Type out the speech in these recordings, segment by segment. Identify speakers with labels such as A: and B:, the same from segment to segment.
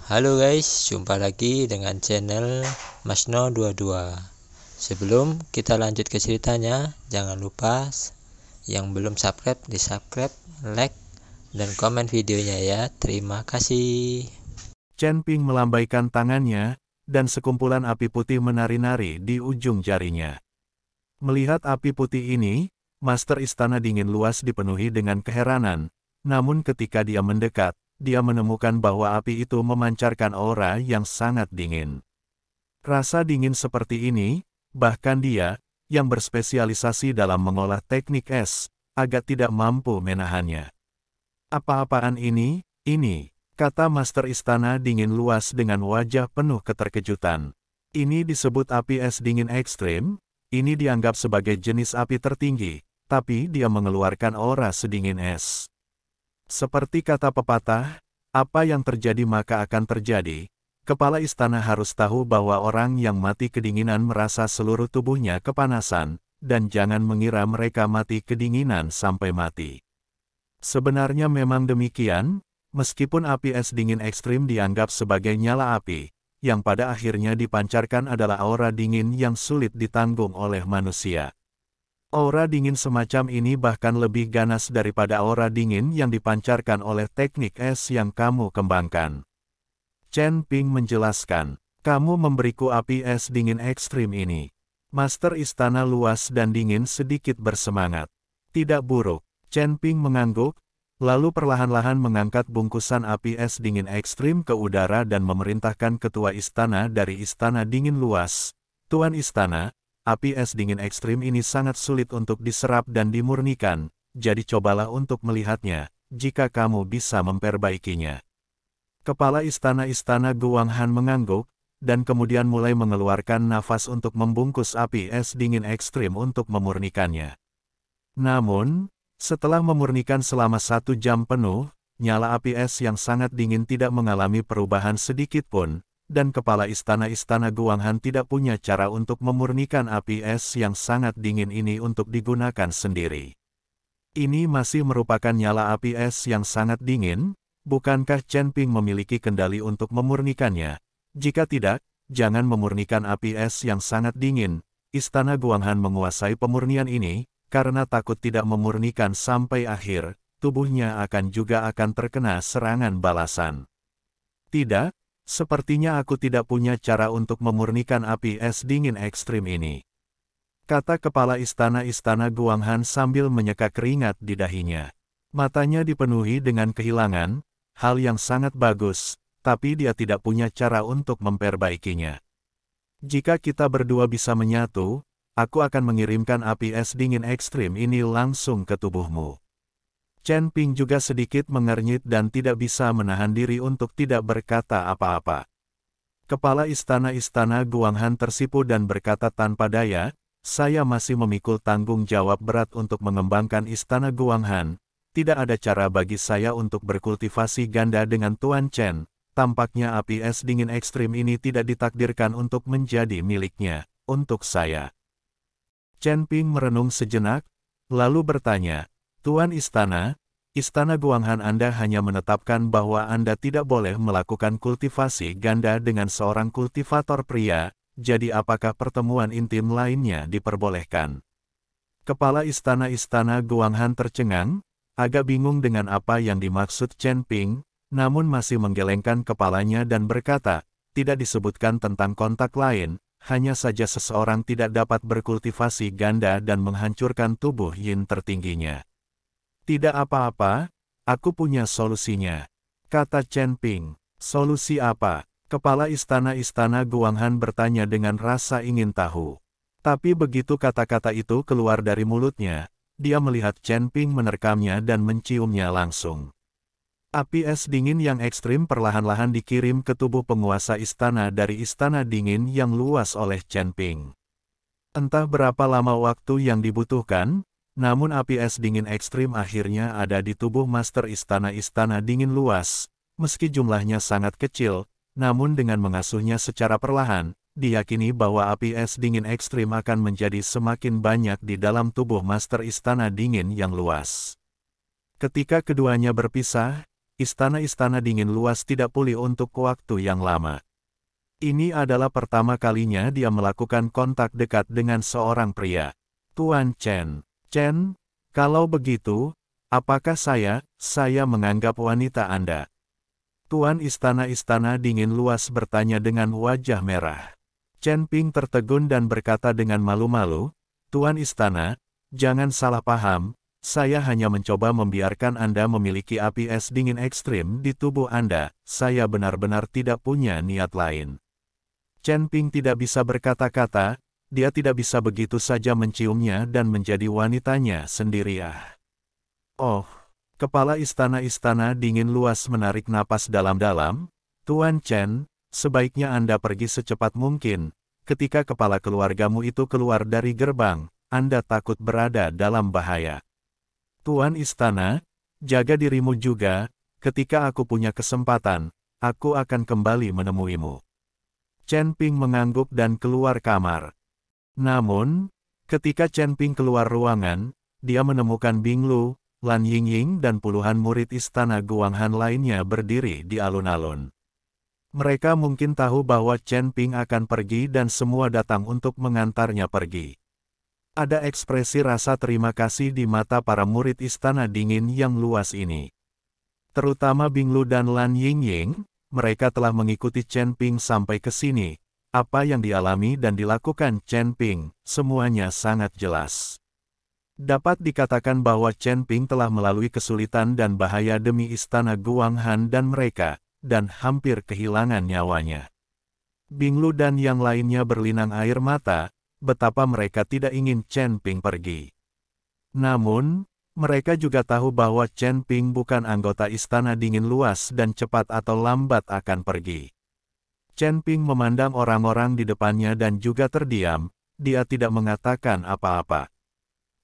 A: Halo guys, jumpa lagi dengan channel Masno22. Sebelum kita lanjut ke ceritanya, jangan lupa yang belum subscribe di subscribe, like, dan komen videonya ya. Terima kasih.
B: Chen Ping melambaikan tangannya, dan sekumpulan api putih menari-nari di ujung jarinya. Melihat api putih ini, Master Istana Dingin Luas dipenuhi dengan keheranan, namun ketika dia mendekat, dia menemukan bahwa api itu memancarkan aura yang sangat dingin. Rasa dingin seperti ini, bahkan dia, yang berspesialisasi dalam mengolah teknik es, agak tidak mampu menahannya. Apa-apaan ini? Ini, kata Master Istana Dingin Luas dengan wajah penuh keterkejutan. Ini disebut api es dingin ekstrim, ini dianggap sebagai jenis api tertinggi, tapi dia mengeluarkan aura sedingin es. Seperti kata pepatah, apa yang terjadi maka akan terjadi. Kepala istana harus tahu bahwa orang yang mati kedinginan merasa seluruh tubuhnya kepanasan, dan jangan mengira mereka mati kedinginan sampai mati. Sebenarnya memang demikian, meskipun api es dingin ekstrim dianggap sebagai nyala api, yang pada akhirnya dipancarkan adalah aura dingin yang sulit ditanggung oleh manusia. Aura dingin semacam ini bahkan lebih ganas daripada aura dingin yang dipancarkan oleh teknik es yang kamu kembangkan. Chen Ping menjelaskan, kamu memberiku api es dingin ekstrim ini. Master Istana Luas dan Dingin sedikit bersemangat. Tidak buruk. Chen Ping mengangguk, lalu perlahan-lahan mengangkat bungkusan api es dingin ekstrim ke udara dan memerintahkan ketua istana dari Istana Dingin Luas. Tuan Istana, api es dingin ekstrim ini sangat sulit untuk diserap dan dimurnikan, jadi cobalah untuk melihatnya, jika kamu bisa memperbaikinya. Kepala istana Guanghan mengangguk, dan kemudian mulai mengeluarkan nafas untuk membungkus api es dingin ekstrim untuk memurnikannya. Namun, setelah memurnikan selama 1 jam penuh, nyala api es yang sangat dingin tidak mengalami perubahan sedikit pun, dan kepala istana Guanghan tidak punya cara untuk memurnikan api es yang sangat dingin ini untuk digunakan sendiri. Ini masih merupakan nyala api es yang sangat dingin, bukankah Chen Ping memiliki kendali untuk memurnikannya? Jika tidak, jangan memurnikan api es yang sangat dingin. Istana Guanghan menguasai pemurnian ini, karena takut tidak memurnikan sampai akhir, tubuhnya akan terkena serangan balasan. Tidak, sepertinya aku tidak punya cara untuk memurnikan api es dingin ekstrim ini. Kata kepala istana Guanghan sambil menyeka keringat di dahinya. Matanya dipenuhi dengan kehilangan, hal yang sangat bagus, tapi dia tidak punya cara untuk memperbaikinya. Jika kita berdua bisa menyatu, aku akan mengirimkan api es dingin ekstrim ini langsung ke tubuhmu. Chen Ping juga sedikit mengernyit dan tidak bisa menahan diri untuk tidak berkata apa-apa. Kepala istana Guanghan tersipu dan berkata tanpa daya, saya masih memikul tanggung jawab berat untuk mengembangkan istana Guanghan. Tidak ada cara bagi saya untuk berkultivasi ganda dengan Tuan Chen. Tampaknya api es dingin ekstrim ini tidak ditakdirkan untuk menjadi miliknya, untuk saya. Chen Ping merenung sejenak, lalu bertanya, Tuan Istana Guanghan Anda hanya menetapkan bahwa Anda tidak boleh melakukan kultivasi ganda dengan seorang kultivator pria, jadi apakah pertemuan intim lainnya diperbolehkan? Kepala istana Guanghan tercengang, agak bingung dengan apa yang dimaksud Chen Ping, namun masih menggelengkan kepalanya dan berkata, tidak disebutkan tentang kontak lain, hanya saja seseorang tidak dapat berkultivasi ganda dan menghancurkan tubuh yin tertingginya. Tidak apa-apa, aku punya solusinya, kata Chen Ping. Solusi apa? Kepala istana Guanghan bertanya dengan rasa ingin tahu. Tapi begitu kata-kata itu keluar dari mulutnya, dia melihat Chen Ping menerkamnya dan menciumnya langsung. Api es dingin yang ekstrim perlahan-lahan dikirim ke tubuh penguasa istana dari Istana Dingin yang luas oleh Chen Ping. Entah berapa lama waktu yang dibutuhkan, namun api es dingin ekstrim akhirnya ada di tubuh Master Istana Dingin Luas. Meski jumlahnya sangat kecil, namun dengan mengasuhnya secara perlahan, diyakini bahwa api es dingin ekstrim akan menjadi semakin banyak di dalam tubuh Master Istana Dingin yang luas. Ketika keduanya berpisah, istana-istana dingin luas tidak pulih untuk waktu yang lama. Ini adalah pertama kalinya dia melakukan kontak dekat dengan seorang pria. Tuan Chen. Chen, kalau begitu, apakah saya menganggap wanita Anda? Tuan istana-istana dingin luas bertanya dengan wajah merah. Chen Ping tertegun dan berkata dengan malu-malu, Tuan istana, jangan salah paham, saya hanya mencoba membiarkan Anda memiliki api es dingin ekstrim di tubuh Anda, saya benar-benar tidak punya niat lain. Chen Ping tidak bisa berkata-kata, dia tidak bisa begitu saja menciumnya dan menjadi wanitanya sendiri. Oh, kepala istana-istana dingin luas menarik napas dalam-dalam. Tuan Chen, sebaiknya Anda pergi secepat mungkin. Ketika kepala keluargamu itu keluar dari gerbang, Anda takut berada dalam bahaya. Tuan istana, jaga dirimu juga, ketika aku punya kesempatan, aku akan kembali menemuimu. Chen Ping mengangguk dan keluar kamar. Namun, ketika Chen Ping keluar ruangan, dia menemukan Bing Lu, Lan Yingying dan puluhan murid istana Guanghan lainnya berdiri di alun-alun. Mereka mungkin tahu bahwa Chen Ping akan pergi dan semua datang untuk mengantarnya pergi. Ada ekspresi rasa terima kasih di mata para murid istana dingin yang luas ini. Terutama Bing Lu dan Lan Yingying, mereka telah mengikuti Chen Ping sampai ke sini. Apa yang dialami dan dilakukan Chen Ping, semuanya sangat jelas. Dapat dikatakan bahwa Chen Ping telah melalui kesulitan dan bahaya demi istana Guanghan dan mereka, dan hampir kehilangan nyawanya. Bing Lu dan yang lainnya berlinang air mata, betapa mereka tidak ingin Chen Ping pergi. Namun, mereka juga tahu bahwa Chen Ping bukan anggota istana dingin luas dan cepat atau lambat akan pergi. Chen Ping memandang orang-orang di depannya dan juga terdiam, dia tidak mengatakan apa-apa.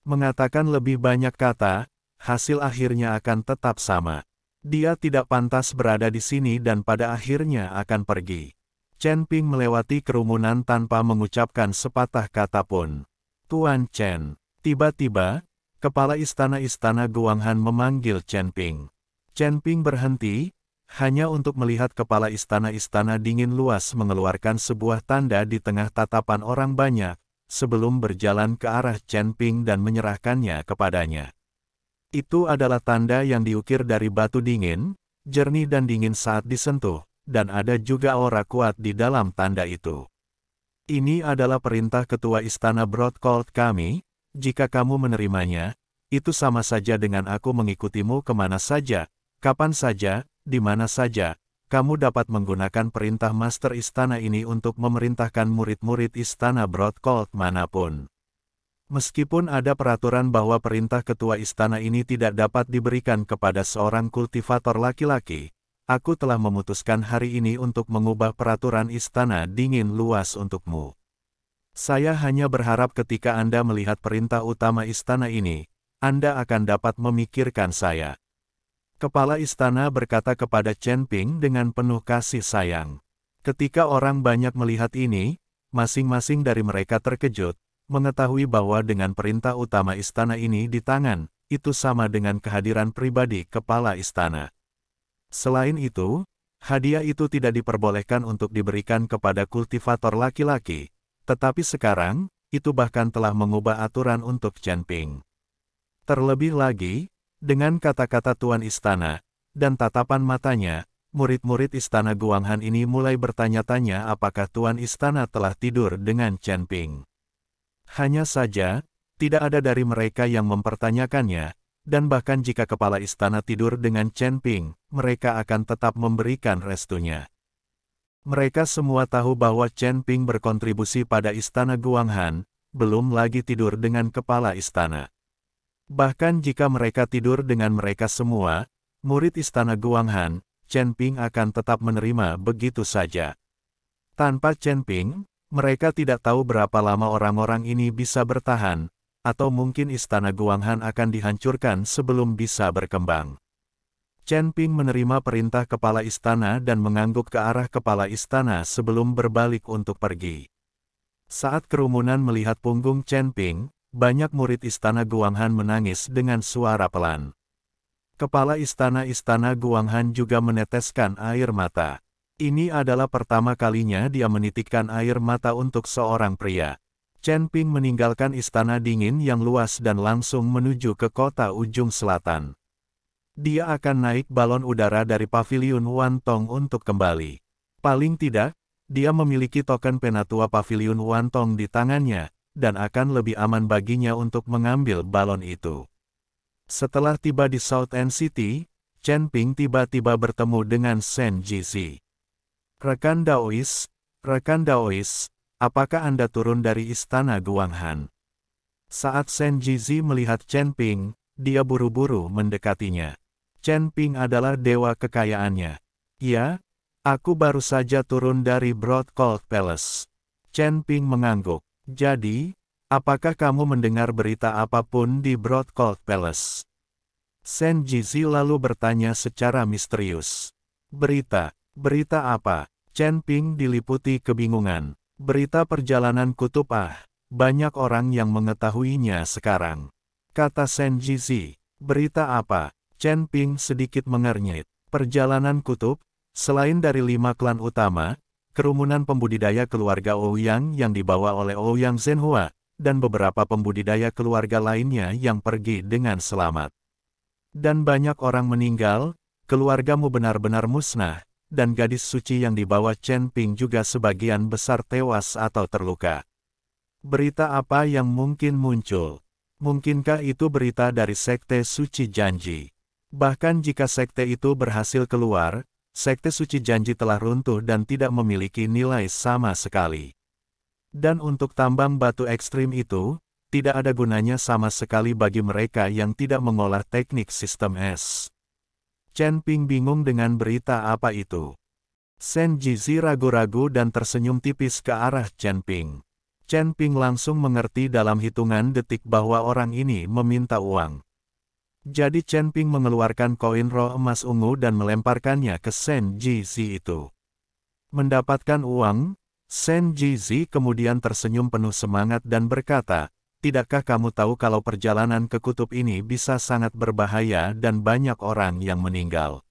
B: Mengatakan lebih banyak kata, hasil akhirnya akan tetap sama. Dia tidak pantas berada di sini dan pada akhirnya akan pergi. Chen Ping melewati kerumunan tanpa mengucapkan sepatah kata pun. Tuan Chen. Tiba-tiba, kepala istana-istana Guanghan memanggil Chen Ping. Chen Ping berhenti, hanya untuk melihat kepala istana-istana dingin luas mengeluarkan sebuah tanda di tengah tatapan orang banyak, sebelum berjalan ke arah Chen Ping dan menyerahkannya kepadanya. Itu adalah tanda yang diukir dari batu dingin, jernih dan dingin saat disentuh, dan ada juga aura kuat di dalam tanda itu. Ini adalah perintah ketua istana Broadcourt kami. Jika kamu menerimanya, itu sama saja dengan aku mengikutimu kemana saja, kapan saja, di mana saja. Kamu dapat menggunakan perintah master istana ini untuk memerintahkan murid-murid istana Broadcourt manapun. Meskipun ada peraturan bahwa perintah ketua istana ini tidak dapat diberikan kepada seorang kultivator laki-laki, aku telah memutuskan hari ini untuk mengubah peraturan istana dingin luas untukmu. Saya hanya berharap ketika Anda melihat perintah utama istana ini, Anda akan dapat memikirkan saya. Kepala istana berkata kepada Chen Ping dengan penuh kasih sayang. Ketika orang banyak melihat ini, masing-masing dari mereka terkejut, mengetahui bahwa dengan perintah utama istana ini di tangan, itu sama dengan kehadiran pribadi kepala istana. Selain itu, hadiah itu tidak diperbolehkan untuk diberikan kepada kultivator laki-laki. Tetapi sekarang, itu bahkan telah mengubah aturan untuk Chen Ping. Terlebih lagi, dengan kata-kata tuan istana, dan tatapan matanya, murid-murid istana Guanghan ini mulai bertanya-tanya apakah tuan istana telah tidur dengan Chen Ping. Hanya saja, tidak ada dari mereka yang mempertanyakannya, dan bahkan jika kepala istana tidur dengan Chen Ping, mereka akan tetap memberikan restunya. Mereka semua tahu bahwa Chen Ping berkontribusi pada istana Guanghan, belum lagi tidur dengan kepala istana. Bahkan jika mereka tidur dengan mereka semua, murid istana Guanghan, Chen Ping akan tetap menerima begitu saja. Tanpa Chen Ping, mereka tidak tahu berapa lama orang-orang ini bisa bertahan, atau mungkin istana Guanghan akan dihancurkan sebelum bisa berkembang. Chen Ping menerima perintah kepala istana dan mengangguk ke arah kepala istana sebelum berbalik untuk pergi. Saat kerumunan melihat punggung Chen Ping, banyak murid istana Guanghan menangis dengan suara pelan. Kepala istana Guanghan juga meneteskan air mata. Ini adalah pertama kalinya dia menitikkan air mata untuk seorang pria. Chen Ping meninggalkan istana dingin yang luas dan langsung menuju ke kota ujung selatan. Dia akan naik balon udara dari paviliun Wantong untuk kembali. Paling tidak, dia memiliki token penatua paviliun Wantong di tangannya, dan akan lebih aman baginya untuk mengambil balon itu. Setelah tiba di South End City, Chen Ping tiba-tiba bertemu dengan Shen Jizi. Rekan Daois, apakah Anda turun dari istana Guanghan? Saat Shen Jizi melihat Chen Ping, dia buru-buru mendekatinya. Chen Ping adalah dewa kekayaannya. Ya, aku baru saja turun dari Broadcold Palace. Chen Ping mengangguk. Jadi, apakah kamu mendengar berita apapun di Broadcold Palace? Shen Jizi lalu bertanya secara misterius. Berita apa? Chen Ping diliputi kebingungan. Berita perjalanan kutub banyak orang yang mengetahuinya sekarang. Kata Shen Jizi. Berita apa? Chen Ping sedikit mengernyit. Perjalanan kutub, selain dari 5 klan utama, kerumunan pembudidaya keluarga Ouyang yang dibawa oleh Ouyang Zhenhua, dan beberapa pembudidaya keluarga lainnya yang pergi dengan selamat. Dan banyak orang meninggal, keluargamu benar-benar musnah, dan gadis suci yang dibawa Chen Ping juga sebagian besar tewas atau terluka. Berita apa yang mungkin muncul? Mungkinkah itu berita dari Sekte Suci Janji? Bahkan jika sekte itu berhasil keluar, Sekte Suci Janji telah runtuh dan tidak memiliki nilai sama sekali. Dan untuk tambang batu ekstrim itu, tidak ada gunanya sama sekali bagi mereka yang tidak mengolah teknik sistem es. Chen Ping bingung dengan berita apa itu. Shen Jizi ragu-ragu dan tersenyum tipis ke arah Chen Ping. Chen Ping langsung mengerti dalam hitungan detik bahwa orang ini meminta uang. Jadi Chen Ping mengeluarkan koin roh emas ungu dan melemparkannya ke Shen Jizi itu. Mendapatkan uang, Shen Jizi kemudian tersenyum penuh semangat dan berkata, tidakkah kamu tahu kalau perjalanan ke kutub ini bisa sangat berbahaya dan banyak orang yang meninggal?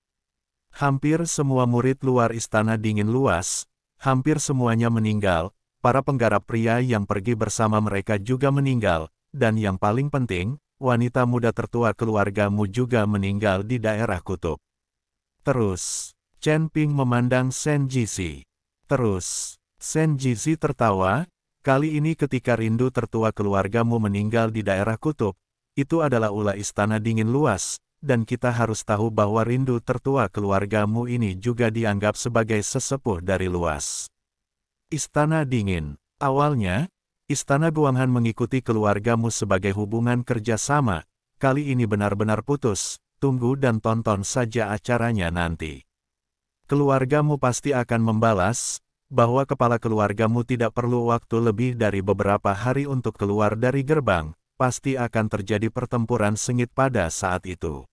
B: Hampir semua murid luar istana dingin luas, hampir semuanya meninggal, para penggarap pria yang pergi bersama mereka juga meninggal, dan yang paling penting, wanita muda tertua keluargamu juga meninggal di daerah kutub. Terus, Chen Ping memandang Shen Jizi. Shen Jizi tertawa, kali ini ketika rindu tertua keluargamu meninggal di daerah kutub, itu adalah ulah istana dingin luas, dan kita harus tahu bahwa rindu tertua keluargamu ini juga dianggap sebagai sesepuh dari luas. Istana dingin. Awalnya, Istana Guanghan mengikuti keluargamu sebagai hubungan kerjasama, kali ini benar-benar putus, tunggu dan tonton saja acaranya nanti. Keluargamu pasti akan membalas, bahwa kepala keluargamu tidak perlu waktu lebih dari beberapa hari untuk keluar dari gerbang, pasti akan terjadi pertempuran sengit pada saat itu.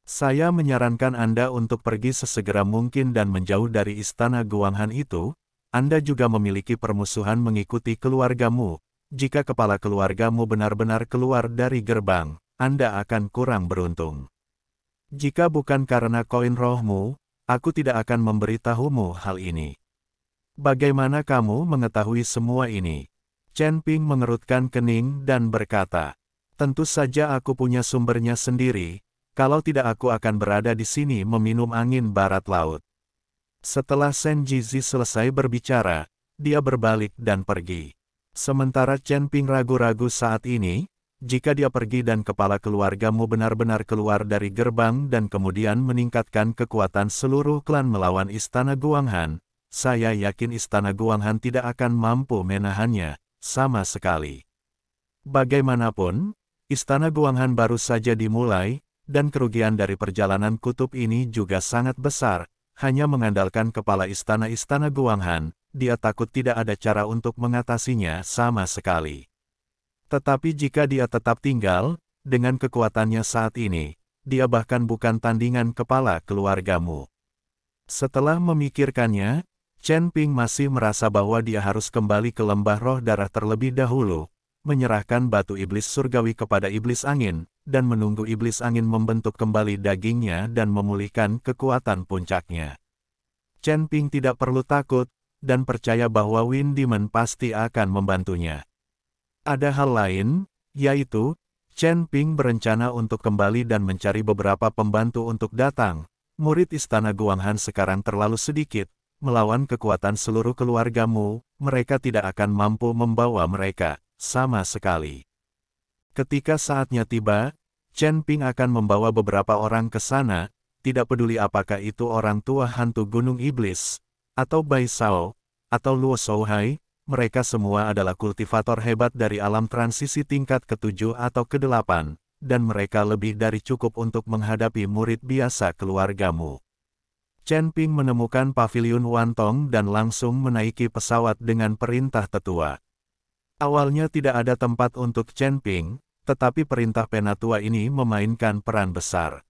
B: Saya menyarankan Anda untuk pergi sesegera mungkin dan menjauh dari Istana Guanghan itu. Anda juga memiliki permusuhan mengikuti keluargamu. Jika kepala keluargamu benar-benar keluar dari gerbang, Anda akan kurang beruntung. Jika bukan karena koin rohmu, aku tidak akan memberitahumu hal ini. Bagaimana kamu mengetahui semua ini? Chen Ping mengerutkan kening dan berkata, tentu saja aku punya sumbernya sendiri, kalau tidak aku akan berada di sini meminum angin barat laut. Setelah Shen Jizi selesai berbicara, dia berbalik dan pergi. Sementara Chen Ping ragu-ragu saat ini, jika dia pergi dan kepala keluargamu benar-benar keluar dari gerbang dan kemudian meningkatkan kekuatan seluruh klan melawan Istana Guanghan, saya yakin Istana Guanghan tidak akan mampu menahannya, sama sekali. Bagaimanapun, Istana Guanghan baru saja dimulai, dan kerugian dari perjalanan kutub ini juga sangat besar. Hanya mengandalkan kepala istana-istana Guanghan, dia takut tidak ada cara untuk mengatasinya sama sekali. Tetapi jika dia tetap tinggal, dengan kekuatannya saat ini, dia bahkan bukan tandingan kepala keluargamu. Setelah memikirkannya, Chen Ping masih merasa bahwa dia harus kembali ke lembah roh darah terlebih dahulu, menyerahkan batu iblis surgawi kepada iblis angin, dan menunggu iblis angin membentuk kembali dagingnya dan memulihkan kekuatan puncaknya. Chen Ping tidak perlu takut, dan percaya bahwa Wind Demon pasti akan membantunya. Ada hal lain, yaitu, Chen Ping berencana untuk kembali dan mencari beberapa pembantu untuk datang. Murid Istana Guanghan sekarang terlalu sedikit, melawan kekuatan seluruh keluargamu, mereka tidak akan mampu membawa mereka, sama sekali. Ketika saatnya tiba, Chen Ping akan membawa beberapa orang ke sana, tidak peduli apakah itu orang tua hantu Gunung Iblis, atau Bai Shao, atau Luo Shouhai, mereka semua adalah kultivator hebat dari alam transisi tingkat ke-7 atau ke-8, dan mereka lebih dari cukup untuk menghadapi murid biasa keluargamu. Chen Ping menemukan paviliun Wantong dan langsung menaiki pesawat dengan perintah tetua. Awalnya tidak ada tempat untuk Chen Ping, tetapi perintah penatua ini memainkan peran besar.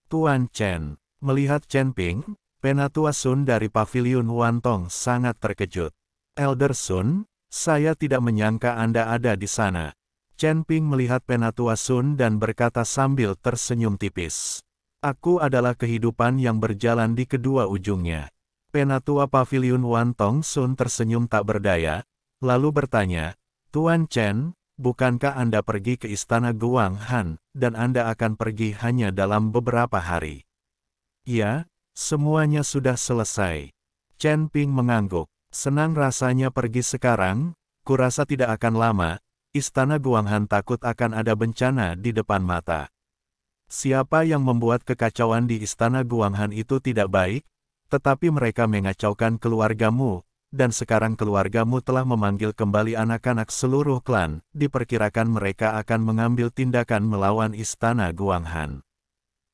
B: Tuan Chen, melihat Chen Ping, Penatua Sun dari paviliun Wantong sangat terkejut. Elder Sun, saya tidak menyangka Anda ada di sana. Chen Ping melihat Penatua Sun dan berkata sambil tersenyum tipis. Aku adalah kehidupan yang berjalan di kedua ujungnya. Penatua paviliun Wantong Sun tersenyum tak berdaya, lalu bertanya, Tuan Chen, bukankah Anda pergi ke istana Guanghan, dan Anda akan pergi hanya dalam beberapa hari? Ya, semuanya sudah selesai. Chen Ping mengangguk. Senang rasanya pergi sekarang, kurasa tidak akan lama, istana Guanghan takut akan ada bencana di depan mata. Siapa yang membuat kekacauan di istana Guanghan itu tidak baik, tetapi mereka mengacaukan keluargamu, dan sekarang keluargamu telah memanggil kembali anak-anak seluruh klan, diperkirakan mereka akan mengambil tindakan melawan istana Guanghan.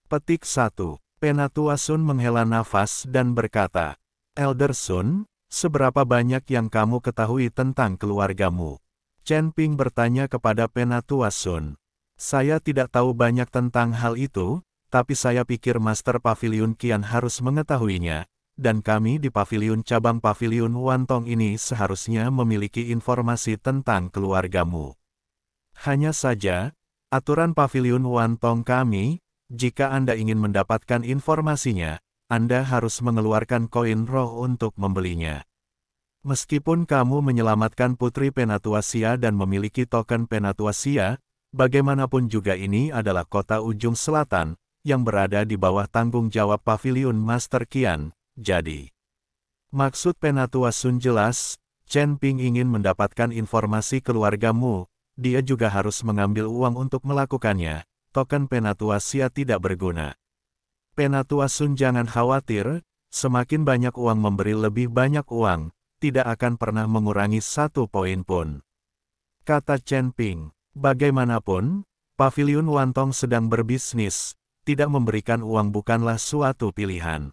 B: Petik 1. Penatua Sun menghela nafas dan berkata, Elder Sun, seberapa banyak yang kamu ketahui tentang keluargamu? Chen Ping bertanya kepada Penatua Sun. Saya tidak tahu banyak tentang hal itu, tapi saya pikir Master Paviliun Qian harus mengetahuinya, dan kami di Paviliun Cabang Paviliun Wantong ini seharusnya memiliki informasi tentang keluargamu. Hanya saja, aturan Paviliun Wantong kami, jika Anda ingin mendapatkan informasinya, Anda harus mengeluarkan koin roh untuk membelinya. Meskipun kamu menyelamatkan Putri Penatuasia dan memiliki token Penatuasia, bagaimanapun juga ini adalah kota ujung selatan, yang berada di bawah tanggung jawab Paviliun Master Qian, jadi. Maksud Penatua Sun jelas, Chen Ping ingin mendapatkan informasi keluargamu, dia juga harus mengambil uang untuk melakukannya, token Penatuasia tidak berguna. Penatua Sun jangan khawatir, semakin banyak uang memberi lebih banyak uang, tidak akan pernah mengurangi 1 poin pun. Kata Chen Ping, bagaimanapun, Paviliun Wantong sedang berbisnis, tidak memberikan uang bukanlah suatu pilihan.